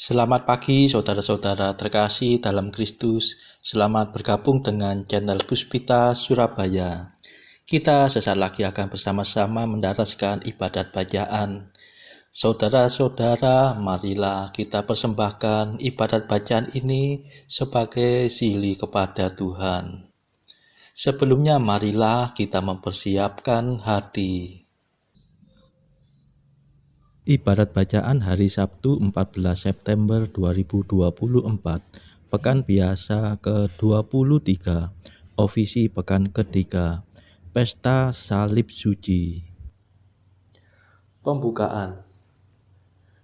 Selamat pagi saudara-saudara terkasih dalam Kristus. Selamat bergabung dengan channel Puspita Surabaya. Kita sesaat lagi akan bersama-sama mendaraskan ibadat bacaan. Saudara-saudara, marilah kita persembahkan ibadat bacaan ini sebagai sili kepada Tuhan. Sebelumnya marilah kita mempersiapkan hati. Ibadat bacaan hari Sabtu 14 September 2024, Pekan Biasa ke-23, Ofisi Pekan ketiga, Pesta Salib Suci. Pembukaan.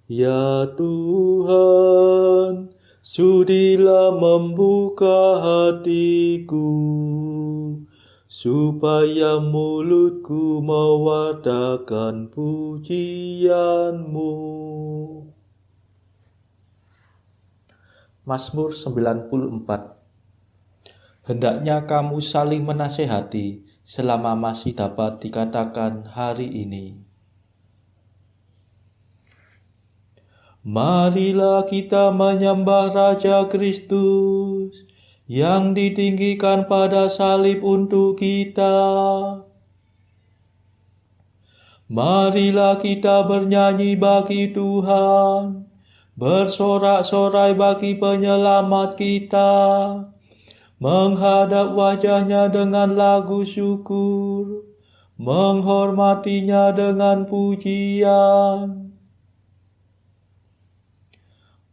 Ya Tuhan, sudilah membuka hatiku, supaya mulutku mewartakan pujian-Mu. Mazmur 94. Hendaknya kamu saling menasehati selama masih dapat dikatakan hari ini. Marilah kita menyembah Raja Kristus yang ditinggikan pada salib untuk kita. Marilah kita bernyanyi bagi Tuhan, bersorak-sorai bagi penyelamat kita, menghadap wajah-Nya dengan lagu syukur, menghormati-Nya dengan pujian.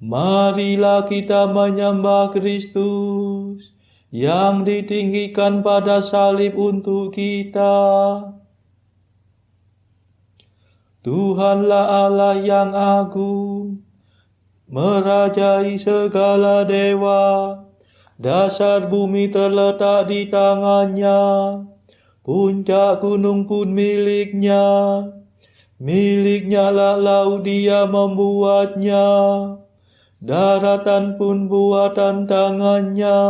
Marilah kita menyembah Kristus yang ditinggikan pada salib untuk kita. Tuhanlah Allah yang agung, merajai segala dewa. Dasar bumi terletak di tangan-Nya, puncak gunung pun milik-Nya. Milik-Nya lah laut, Dia membuatnya, daratan pun buatan tangan-Nya.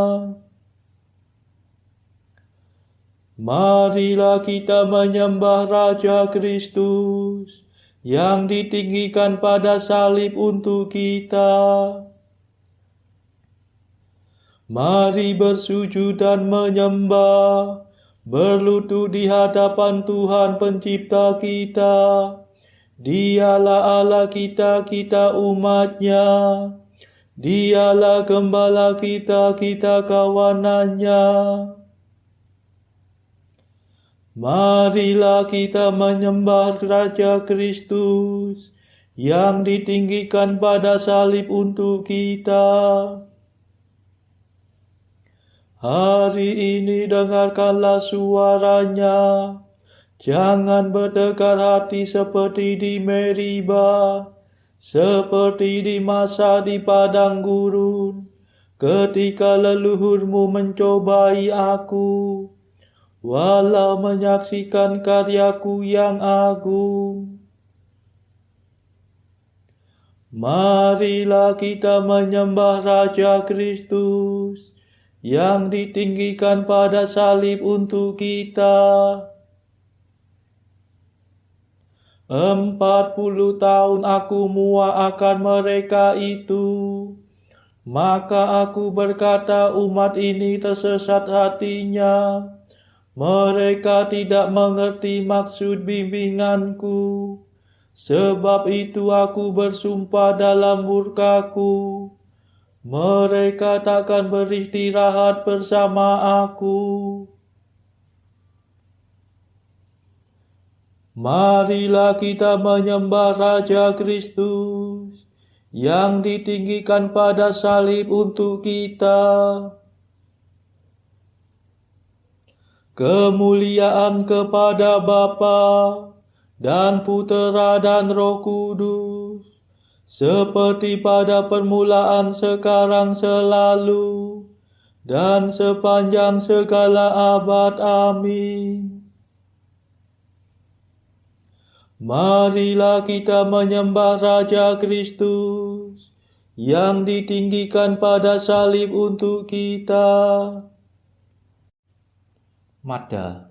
Marilah kita menyembah Raja Kristus yang ditinggikan pada salib untuk kita. Mari bersujud dan menyembah, berlutut di hadapan Tuhan Pencipta kita. Dialah Allah kita, kita umat-Nya. Dialah Gembala kita, kita kawanan-Nya. Marilah kita menyembah Raja Kristus yang ditinggikan pada salib untuk kita. Hari ini dengarkanlah suara-Nya. Jangan berdegar hati seperti di Meriba, seperti di masa di padang gurun, ketika leluhurmu mencobai aku, walau menyaksikan karyaku yang agung. Marilah kita menyembah Raja Kristus yang ditinggikan pada salib untuk kita. 40 tahun aku muak akan mereka itu. Maka aku berkata, umat ini tersesat hatinya. Mereka tidak mengerti maksud bimbinganku. Sebab itu aku bersumpah dalam murkaku, mereka takkan beristirahat bersama aku. Marilah kita menyembah Raja Kristus yang ditinggikan pada salib untuk kita. Kemuliaan kepada Bapa dan Putera dan Roh Kudus, seperti pada permulaan, sekarang, selalu, dan sepanjang segala abad. Amin. Marilah kita menyembah Raja Kristus yang ditinggikan pada salib untuk kita. Mada.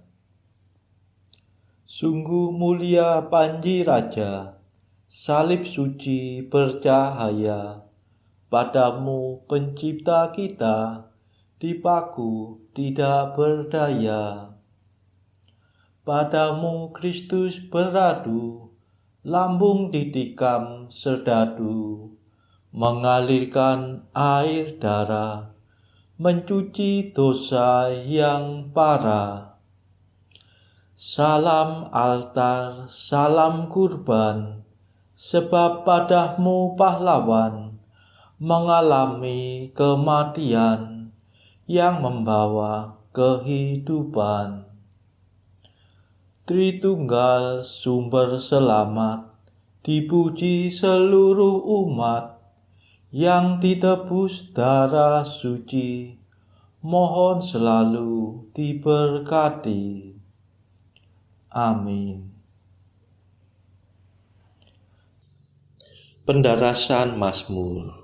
Sungguh mulia panji Raja, salib suci bercahaya, padamu pencipta kita, dipaku tidak berdaya. Padamu Kristus beradu, lambung ditikam serdadu, mengalirkan air darah, mencuci dosa yang parah. Salam altar, salam kurban, sebab padamu pahlawan mengalami kematian yang membawa kehidupan. Tritunggal sumber selamat, dipuji seluruh umat yang ditebus darah suci, mohon selalu diberkati. Amin. Pendarasan Mazmur.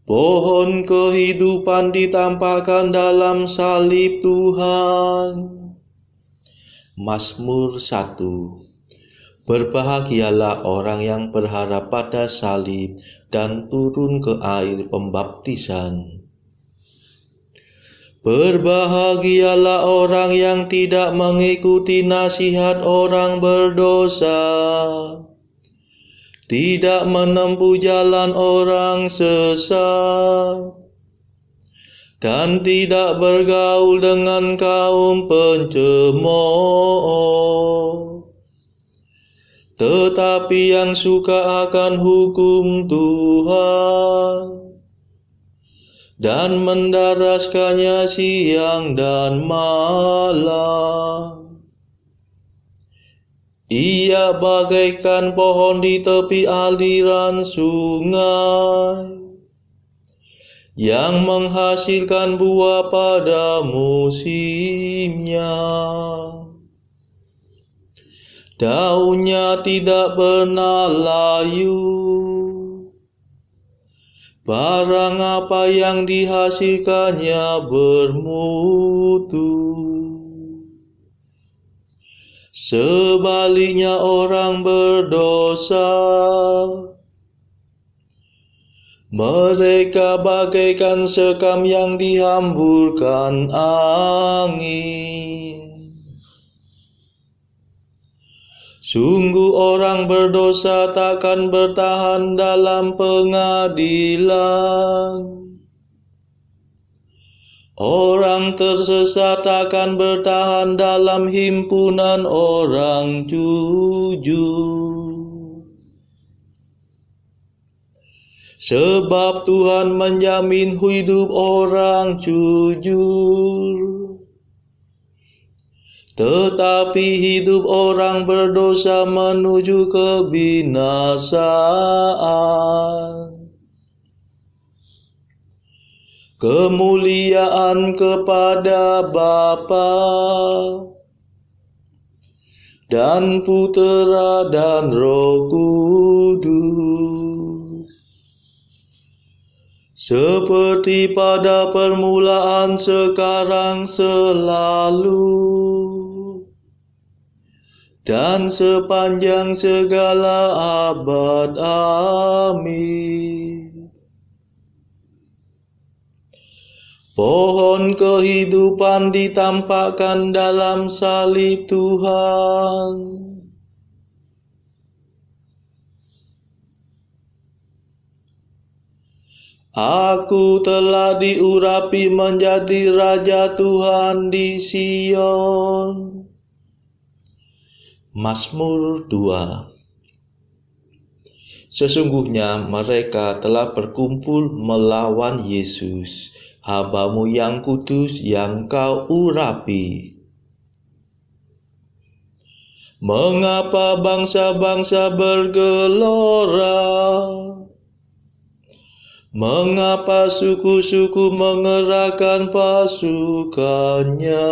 Pohon kehidupan ditampakkan dalam salib Tuhan. Mazmur 1. Berbahagialah orang yang berharap pada salib dan turun ke air pembaptisan. Berbahagialah orang yang tidak mengikuti nasihat orang berdosa, tidak menempuh jalan orang sesat, dan tidak bergaul dengan kaum pencemooh, tetapi yang suka akan hukum Tuhan dan mendaraskannya siang dan malam. Ia bagaikan pohon di tepi aliran sungai, yang menghasilkan buah pada musimnya. Daunnya tidak pernah layu. Barang apa yang dihasilkannya bermutu. Sebaliknya orang berdosa, mereka bagaikan sekam yang dihamburkan angin. Sungguh orang berdosa takkan bertahan dalam pengadilan. Orang tersesat akan bertahan dalam himpunan orang jujur. Sebab Tuhan menjamin hidup orang jujur, tetapi hidup orang berdosa menuju kebinasaan. Kemuliaan kepada Bapa dan Putera dan Roh Kudus, seperti pada permulaan, sekarang, selalu, dan sepanjang segala abad. Amin. Pohon kehidupan ditampakkan dalam salib Tuhan. Aku telah diurapi menjadi Raja Tuhan di Sion. Mazmur 2. Sesungguhnya mereka telah berkumpul melawan Yesus, hamba-Mu yang kudus yang Kau urapi. Mengapa bangsa-bangsa bergelora? Mengapa suku-suku mengerahkan pasukannya?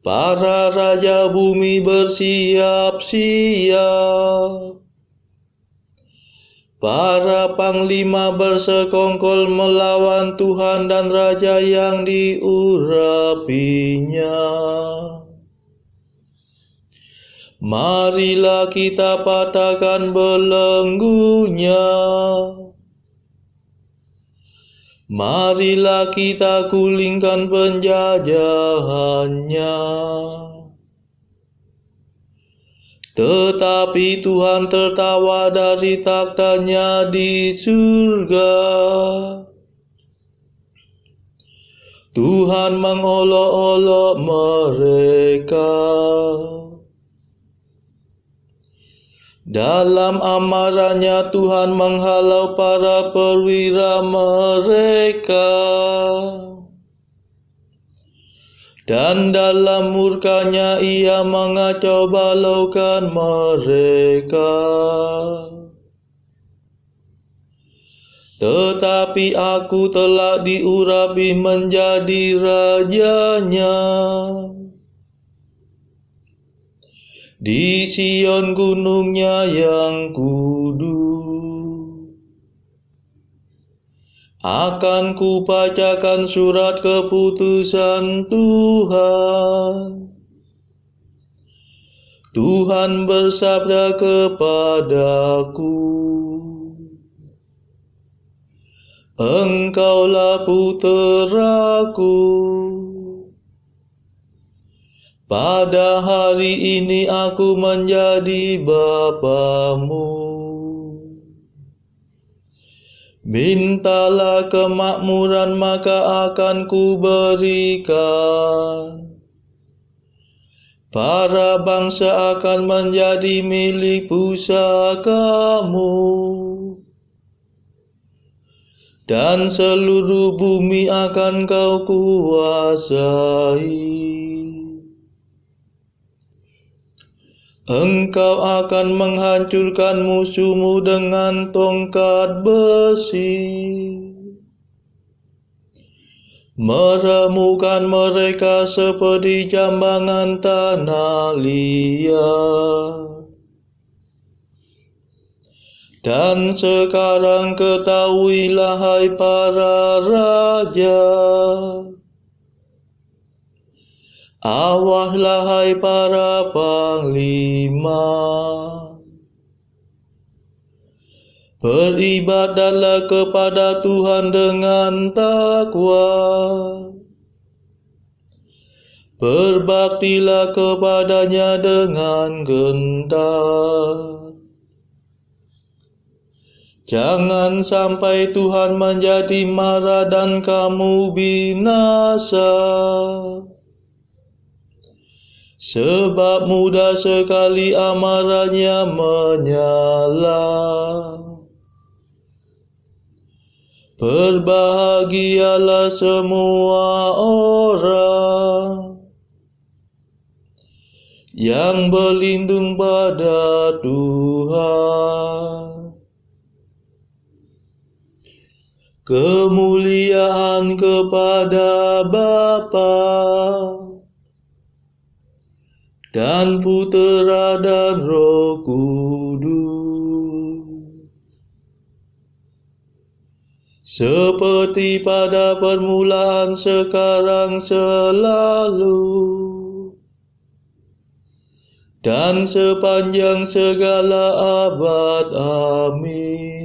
Para raja bumi bersiap-siap. Para panglima bersekongkol melawan Tuhan dan Raja yang diurapinya. Marilah kita patahkan belenggunya. Marilah kita gulingkan penjajahannya. Tetapi Tuhan tertawa dari takhta-Nya di surga. Tuhan mengolok-olok mereka. Dalam amarahnya Tuhan menghalau para perwira mereka. Dan dalam murkanya Ia mengacau balaukan mereka. Tetapi aku telah diurapi menjadi rajanya. Di Sion gunungnya yang kudus, akan kubacakan surat keputusan Tuhan. Tuhan bersabda kepadaku, Engkaulah puteraku. Pada hari ini aku menjadi Bapamu. Mintalah kemakmuran maka akan kuberikan. Para bangsa akan menjadi milik pusakamu. Dan seluruh bumi akan kau kuasai. Engkau akan menghancurkan musuhmu dengan tongkat besi. Meremukkan mereka seperti jambangan tanah liat. Dan sekarang ketahuilah hai para raja. Awaslah hai para panglima. Beribadatlah kepada Tuhan dengan takwa. Berbaktilah kepada-Nya dengan gentar. Jangan sampai Tuhan menjadi marah dan kamu binasa. Sebab mudah sekali amarahnya menyala. Berbahagialah semua orang yang berlindung pada Tuhan. Kemuliaan kepada Bapa dan Putera dan Roh Kudus, seperti pada permulaan, sekarang, selalu, dan sepanjang segala abad. Amin.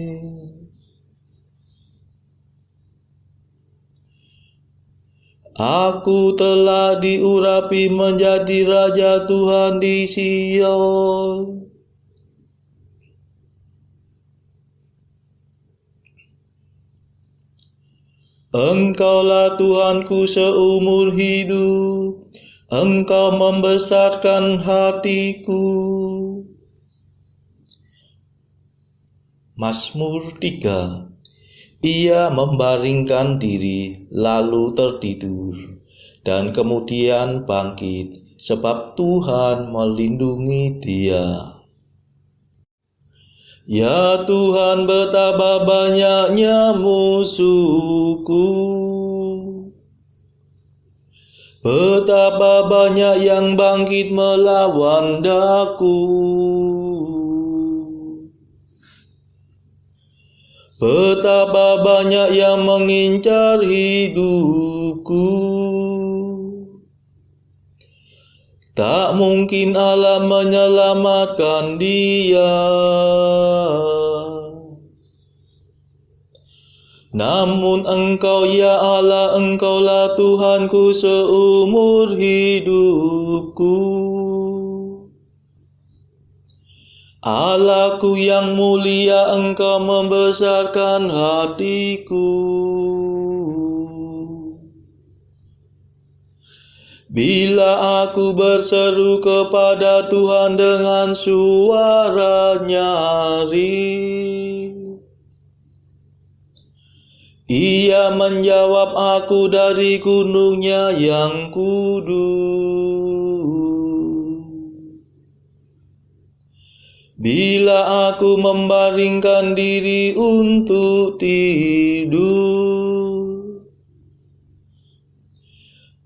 Aku telah diurapi menjadi Raja Tuhan di Sion. Engkaulah Tuhanku seumur hidup. Engkau membesarkan hatiku. Mazmur 3. Ia membaringkan diri, lalu tertidur, dan kemudian bangkit, sebab Tuhan melindungi dia. Ya Tuhan, betapa banyaknya musuhku. Betapa banyak yang bangkit melawan daku. Betapa banyak yang mengincar hidupku. Tak mungkin Allah menyelamatkan dia. Namun Engkau ya Allah, Engkaulah Tuhanku seumur hidupku. Allahku yang mulia, Engkau membesarkan hatiku. Bila aku berseru kepada Tuhan dengan suara nyaring, Ia menjawab aku dari gunungnya yang kudus. Bila aku membaringkan diri untuk tidur,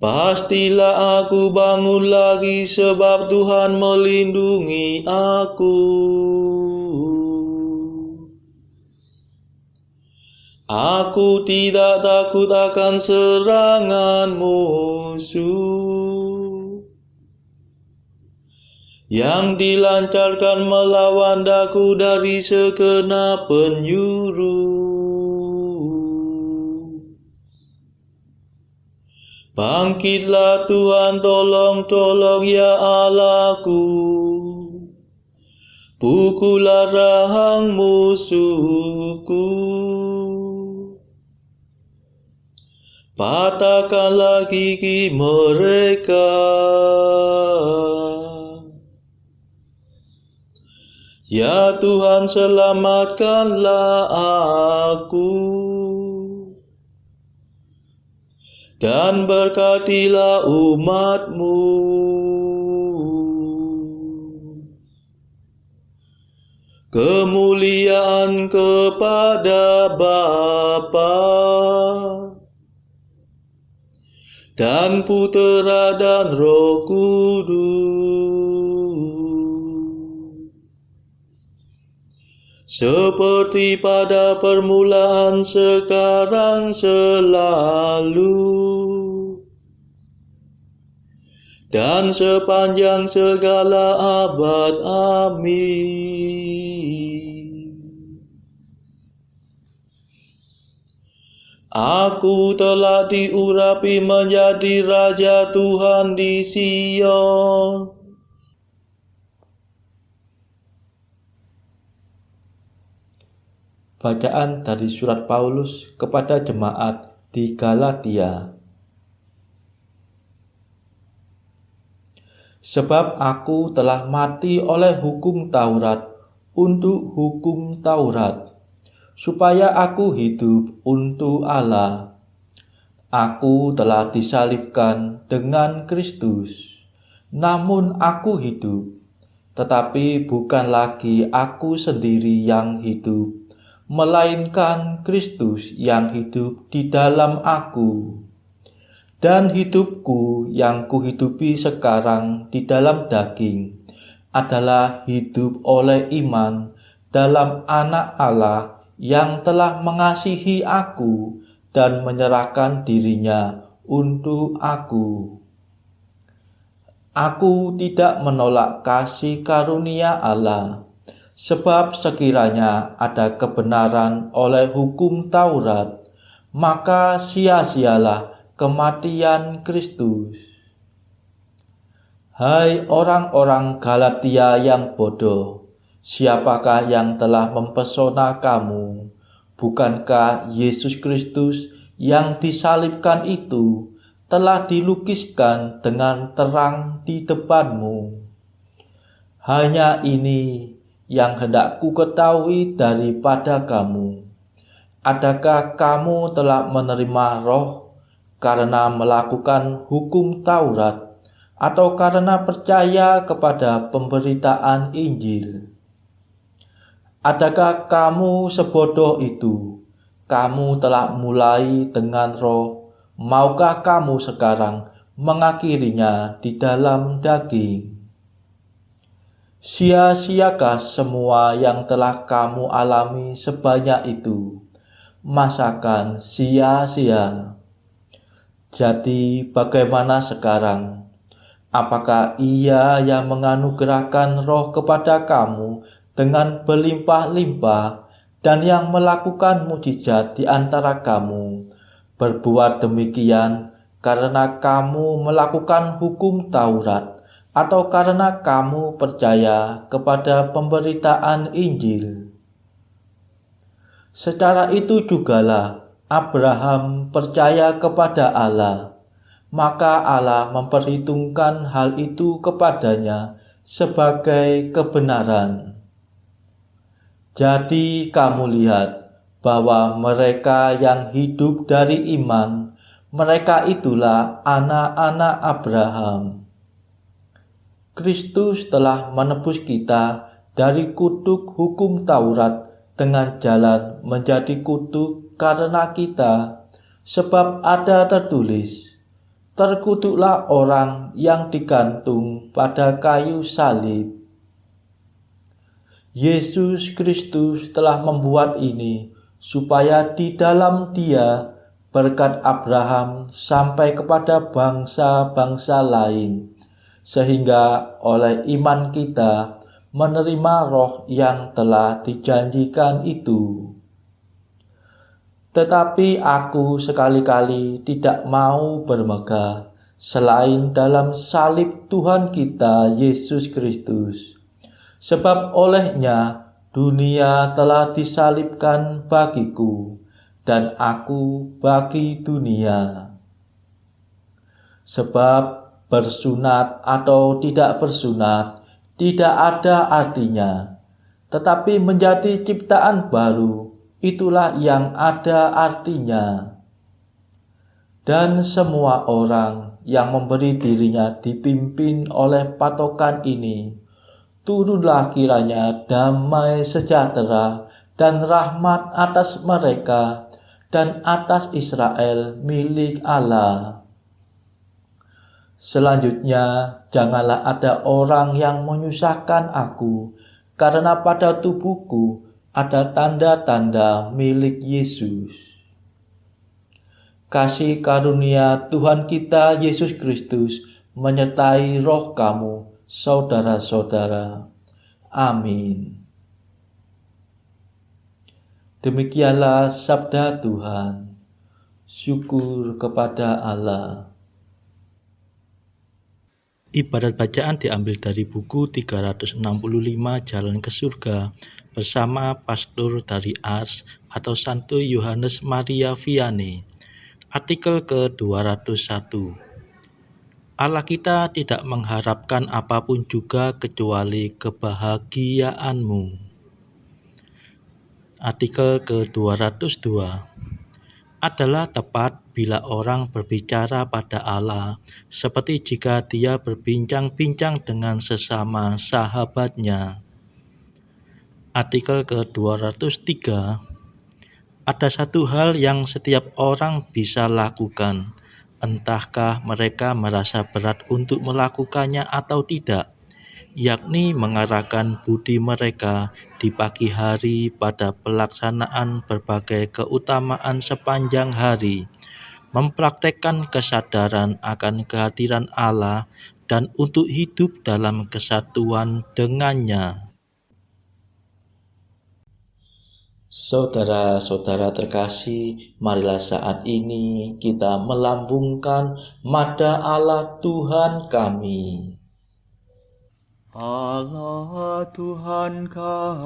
pastilah aku bangun lagi sebab Tuhan melindungi aku. Aku tidak takut akan serangan musuh yang dilancarkan melawan daku dari segenap penjuru. Bangkitlah Tuhan, tolong ya Allahku. Pukullah rahang musuhku. Patahkanlah gigi mereka. Ya Tuhan, selamatkanlah aku. Dan berkatilah umat-Mu. Kemuliaan kepada Bapa dan Putera dan Roh Kudus, seperti pada permulaan, sekarang, selalu, dan sepanjang segala abad. Amin. Aku telah diurapi menjadi Raja Tuhan di Sion. Bacaan dari surat Paulus kepada jemaat di Galatia. Sebab aku telah mati oleh hukum Taurat untuk hukum Taurat, supaya aku hidup untuk Allah. Aku telah disalibkan dengan Kristus, namun aku hidup, tetapi bukan lagi aku sendiri yang hidup, melainkan Kristus yang hidup di dalam aku. Dan hidupku yang kuhidupi sekarang di dalam daging adalah hidup oleh iman dalam Anak Allah yang telah mengasihi aku dan menyerahkan dirinya untuk aku. Aku tidak menolak kasih karunia Allah, sebab sekiranya ada kebenaran oleh hukum Taurat, maka sia-sialah kematian Kristus. Hai orang-orang Galatia yang bodoh, siapakah yang telah mempesona kamu? Bukankah Yesus Kristus yang disalibkan itu telah dilukiskan dengan terang di depanmu? Hanya ini yang hendak ku ketahui daripada kamu. Adakah kamu telah menerima Roh karena melakukan hukum Taurat, atau karena percaya kepada pemberitaan Injil? Adakah kamu sebodoh itu? Kamu telah mulai dengan Roh, maukah kamu sekarang mengakhirinya di dalam daging? Sia-siakah semua yang telah kamu alami sebanyak itu? Masakan sia-sia? Jadi bagaimana sekarang? Apakah Ia yang menganugerahkan roh kepada kamu dengan berlimpah-limpah dan yang melakukan mujizat di antara kamu berbuat demikian karena kamu melakukan hukum Taurat atau karena kamu percaya kepada pemberitaan Injil? Secara itu jugalah Abraham percaya kepada Allah, maka Allah memperhitungkan hal itu kepadanya sebagai kebenaran. Jadi kamu lihat bahwa mereka yang hidup dari iman, mereka itulah anak-anak Abraham. Kristus telah menebus kita dari kutuk hukum Taurat dengan jalan menjadi kutuk karena kita, sebab ada tertulis, terkutuklah orang yang digantung pada kayu salib. Yesus Kristus telah membuat ini supaya di dalam Dia berkat Abraham sampai kepada bangsa-bangsa lain, sehingga oleh iman kita menerima roh yang telah dijanjikan itu. Tetapi aku sekali-kali tidak mau bermegah selain dalam salib Tuhan kita Yesus Kristus. Sebab olehnya dunia telah disalibkan bagiku, dan aku bagi dunia. Sebab bersunat atau tidak bersunat tidak ada artinya, tetapi menjadi ciptaan baru, itulah yang ada artinya. Dan semua orang yang memberi dirinya dipimpin oleh patokan ini, turunlah kiranya damai sejahtera dan rahmat atas mereka dan atas Israel milik Allah. Selanjutnya, janganlah ada orang yang menyusahkan aku, karena pada tubuhku ada tanda-tanda milik Yesus. Kasih karunia Tuhan kita Yesus Kristus menyertai roh kamu, saudara-saudara. Amin. Demikianlah sabda Tuhan. Syukur kepada Allah. Ibadat bacaan diambil dari buku 365 Jalan ke Surga bersama pastor dari Ars atau Santo Yohanes Maria Vianney. Artikel ke-201. Allah kita tidak mengharapkan apapun juga kecuali kebahagiaanmu. Artikel ke-202. Adalah tepat bila orang berbicara pada Allah seperti jika dia berbincang-bincang dengan sesama sahabatnya. Artikel ke-203. Ada satu hal yang setiap orang bisa lakukan, entahkah mereka merasa berat untuk melakukannya atau tidak, yakni mengarahkan budi mereka di pagi hari pada pelaksanaan berbagai keutamaan sepanjang hari, mempraktekkan kesadaran akan kehadiran Allah dan untuk hidup dalam kesatuan dengannya. Saudara-saudara terkasih, marilah saat ini kita melambungkan mada Allah Tuhan kami. Allah Tuhan kami,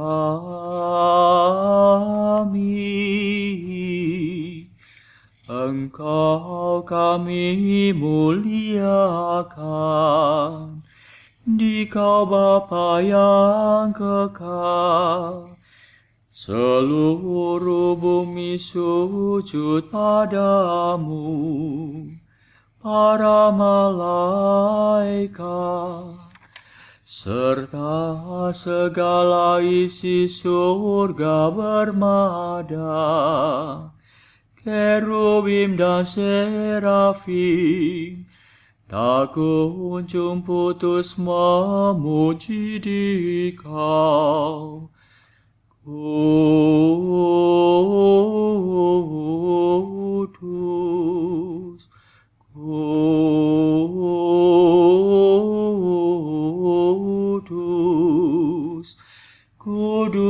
Engkau kami muliakan, Dikau Bapa yang kekal. Seluruh bumi sujud padamu, para malaikat, serta segala isi surga bermada, kerubim dan serafim, tak kunjung putus memuji Dikau. Kudus, kudus,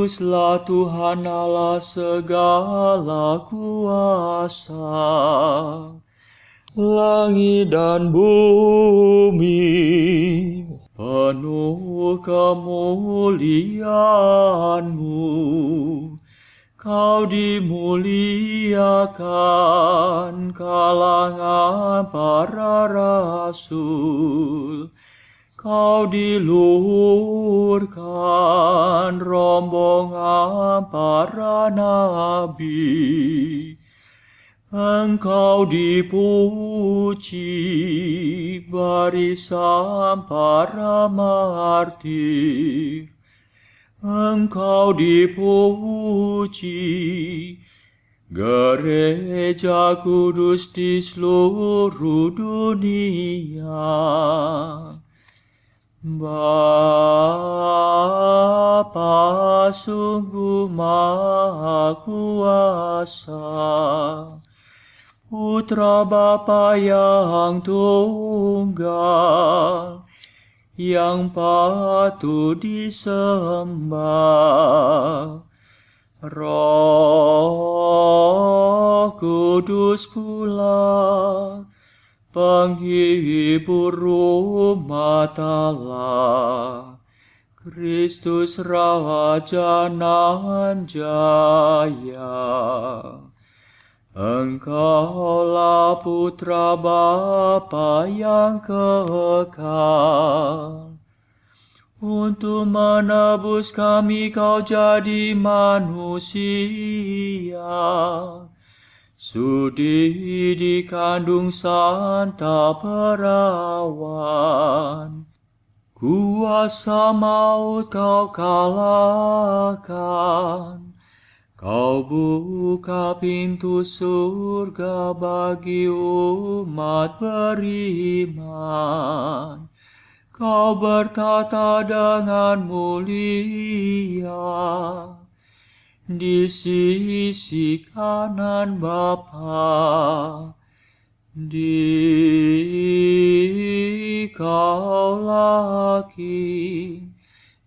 Kuduslah Tuhan Allah segala kuasa. Langit dan bumi Penuh kemuliaan-Mu, Kau dimuliakan kalangan para rasul, Kau diluhurkan rombongan para nabi. Engkau dipuji barisan para martir. Engkau dipuji gereja kudus di seluruh dunia. Bapa sungguh Maha Kuasa, Putra Bapa yang tunggal, yang patut disembah. Roh Kudus pula, penghibur umat Allah, Kristus Raja nan jaya. Engkaulah Putra Bapa yang kekal. Untuk menebus kami Kau jadi manusia. Sudi dikandung Santa Perawan. Kuasa maut Kau kalahkan. Kau buka pintu surga bagi umat beriman. Kau bertata dengan mulia di sisi kanan Bapa. Dikaulah King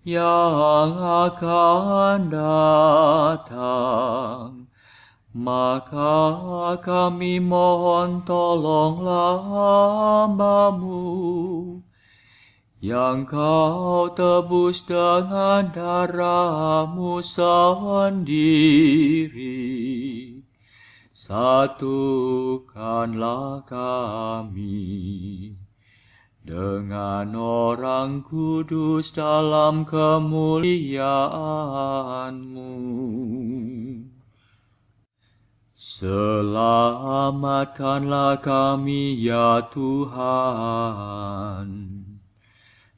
yang akan datang. Maka kami mohon tolonglah hamba-Mu yang Kau tebus dengan darah-Mu sendiri. Satukanlah kami dengan orang kudus dalam kemuliaan-Mu. Selamatkanlah kami ya Tuhan.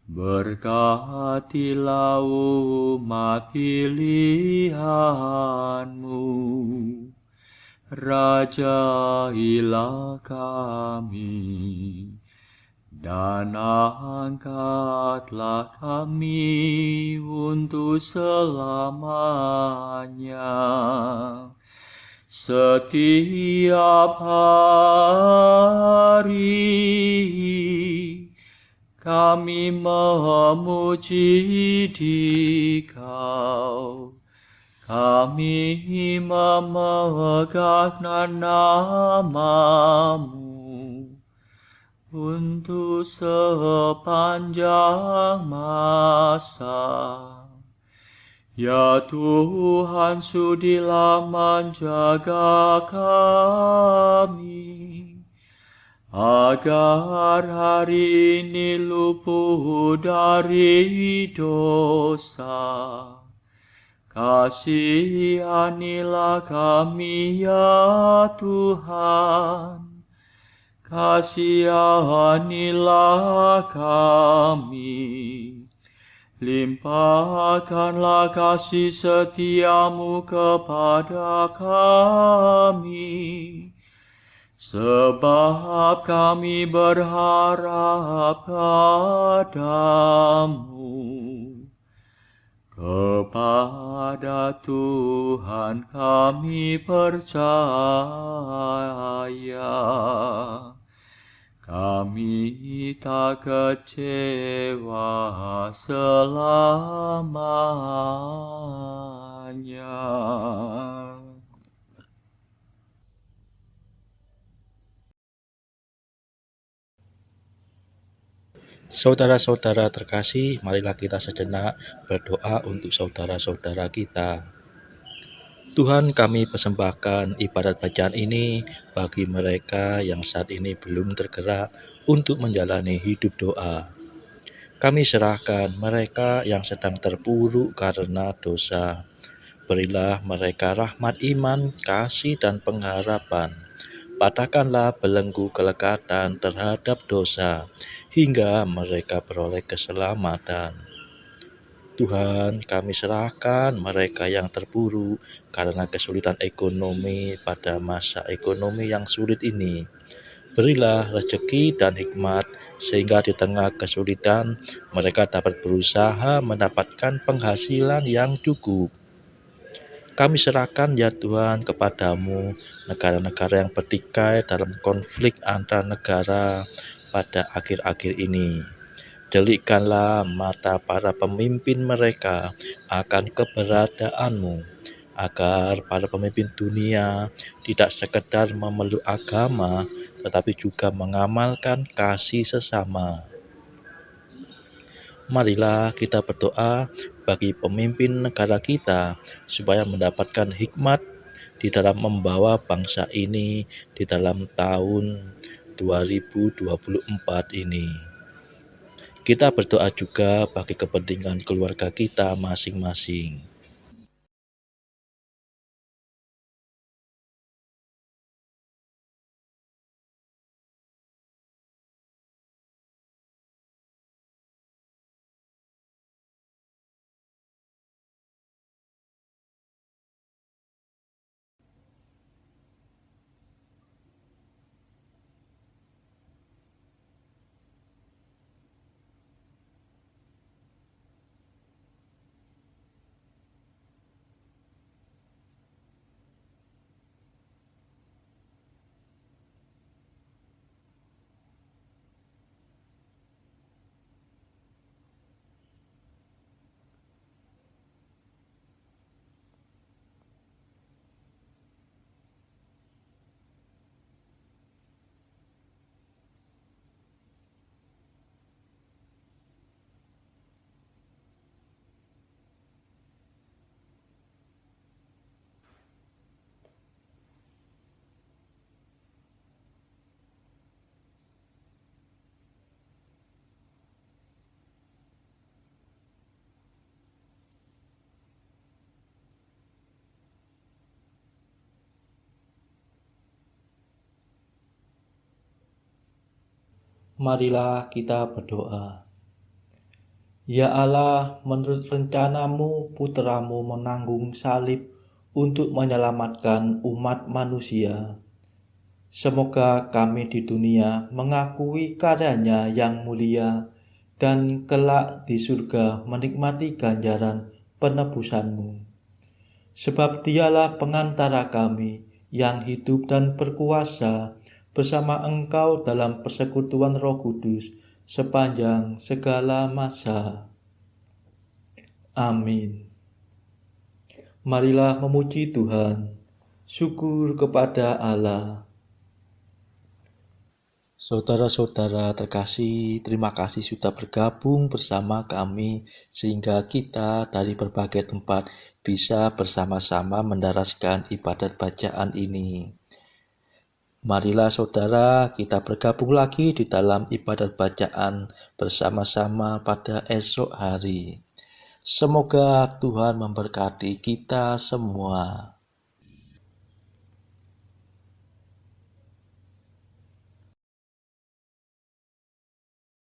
Berkatilah umat pilihan-Mu. Rajailah kami. Dan angkatlah kami untuk selamanya. Setiap hari kami memuji Dikau. Kami memegahkan nama-Mu untuk sepanjang masa. Ya Tuhan, sudilah menjaga kami, agar hari ini luput dari dosa. Kasihanilah kami ya Tuhan, kasihanilah kami. Limpahkanlah kasih setia-Mu kepada kami, sebab kami berharap padamu. Kepada Tuhan kami percaya, kami tak kecewa selamanya. Saudara-saudara terkasih, marilah kita sejenak berdoa untuk saudara-saudara kita. Tuhan, kami persembahkan ibadat bacaan ini bagi mereka yang saat ini belum tergerak untuk menjalani hidup doa. Kami serahkan mereka yang sedang terpuruk karena dosa. Berilah mereka rahmat iman, kasih, dan pengharapan. Patahkanlah belenggu kelekatan terhadap dosa, hingga mereka beroleh keselamatan. Tuhan, kami serahkan mereka yang terpuruk karena kesulitan ekonomi pada masa ekonomi yang sulit ini. Berilah rezeki dan hikmat, sehingga di tengah kesulitan mereka dapat berusaha mendapatkan penghasilan yang cukup. Kami serahkan ya Tuhan kepadamu negara-negara yang bertikai dalam konflik antar negara pada akhir-akhir ini. Delikkanlah mata para pemimpin mereka akan keberadaanmu, agar para pemimpin dunia tidak sekedar memeluk agama, tetapi juga mengamalkan kasih sesama. Marilah kita berdoa bagi pemimpin negara kita, supaya mendapatkan hikmat di dalam membawa bangsa ini di dalam tahun 2024 ini. Kita berdoa juga bagi kepentingan keluarga kita masing-masing. Marilah kita berdoa. Ya Allah, menurut rencanamu, putramu menanggung salib untuk menyelamatkan umat manusia. Semoga kami di dunia mengakui karyanya yang mulia, dan kelak di surga menikmati ganjaran penebusanmu. Sebab dialah pengantara kami yang hidup dan berkuasa bersama Engkau dalam persekutuan Roh Kudus sepanjang segala masa. Amin. Marilah memuji Tuhan. Syukur kepada Allah. Saudara-saudara terkasih, terima kasih sudah bergabung bersama kami sehingga kita dari berbagai tempat bisa bersama-sama mendaraskan ibadat bacaan ini. Marilah saudara, kita bergabung lagi di dalam ibadat bacaan bersama-sama pada esok hari. Semoga Tuhan memberkati kita semua.